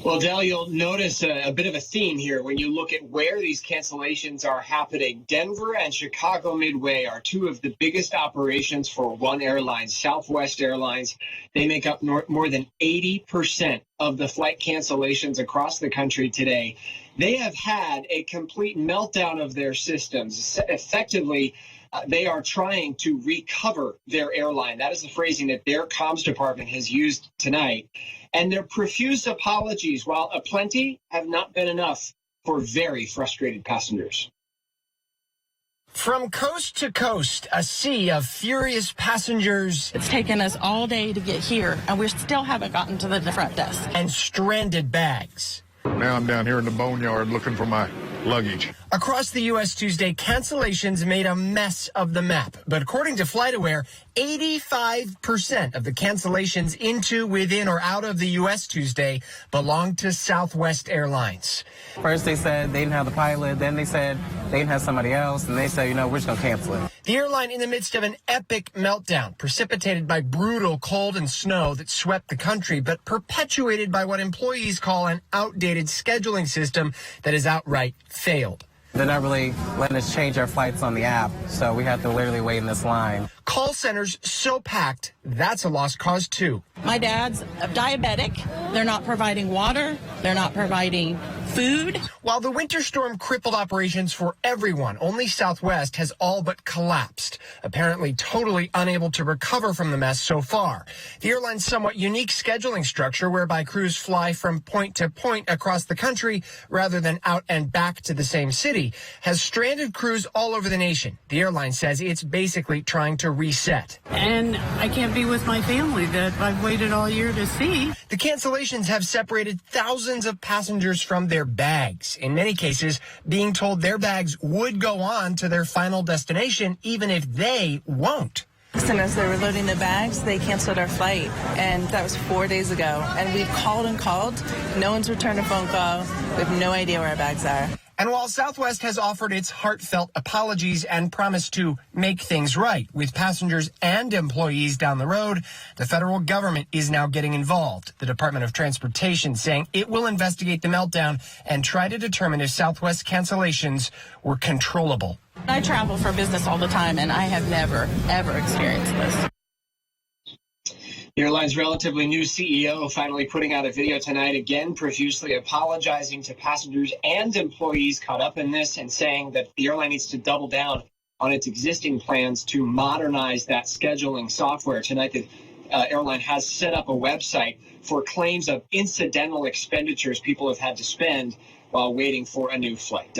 Well, Dell, you'll notice a bit of a theme here when you look at where these cancellations are happening. Denver and Chicago Midway are two of the biggest operations for one airline, Southwest Airlines. They make up more than 80% of the flight cancellations across the country today. They have had a complete meltdown of their systems. Effectively, they are trying to recover their airline. That is the phrasing that their comms department has used tonight. And their profuse apologies, while aplenty, have not been enough for very frustrated passengers. From coast to coast, a sea of furious passengers. It's taken us all day to get here, and we still haven't gotten to the front desk. And stranded bags. Now I'm down here in the boneyard looking for my luggage. Across the U.S. Tuesday, cancellations made a mess of the map. But according to FlightAware, 85% of the cancellations into, within, or out of the U.S. Tuesday belong to Southwest Airlines. First they said they didn't have the pilot, then they said they didn't have somebody else, and they said, we're just going to cancel it. The airline in the midst of an epic meltdown, precipitated by brutal cold and snow that swept the country, but perpetuated by what employees call an outdated scheduling system that has outright failed. They're not really letting us change our flights on the app, so we have to literally wait in this line. Call centers so packed, that's a lost cause, too. My dad's diabetic. They're not providing water. They're not providing food. While the winter storm crippled operations for everyone, only Southwest has all but collapsed, apparently totally unable to recover from the mess so far. The airline's somewhat unique scheduling structure, whereby crews fly from point to point across the country rather than out and back to the same city, has stranded crews all over the nation. The airline says it's basically trying to reset. And I can't be with my family that I've waited all year to see. The cancellations have separated thousands of passengers from their bags, in many cases being told their bags would go on to their final destination even if they won't. As soon as they were loading the bags, they canceled our flight, and that was 4 days ago. And we've called and called. No one's returned a phone call. We have no idea where our bags are. And while Southwest has offered its heartfelt apologies and promised to make things right with passengers and employees down the road, the federal government is now getting involved. The Department of Transportation saying it will investigate the meltdown and try to determine if Southwest cancellations were controllable. I travel for business all the time, and I have never, ever experienced this. The airline's relatively new CEO finally putting out a video tonight, again profusely apologizing to passengers and employees caught up in this and saying that the airline needs to double down on its existing plans to modernize that scheduling software. Tonight, the airline has set up a website for claims of incidental expenditures people have had to spend while waiting for a new flight.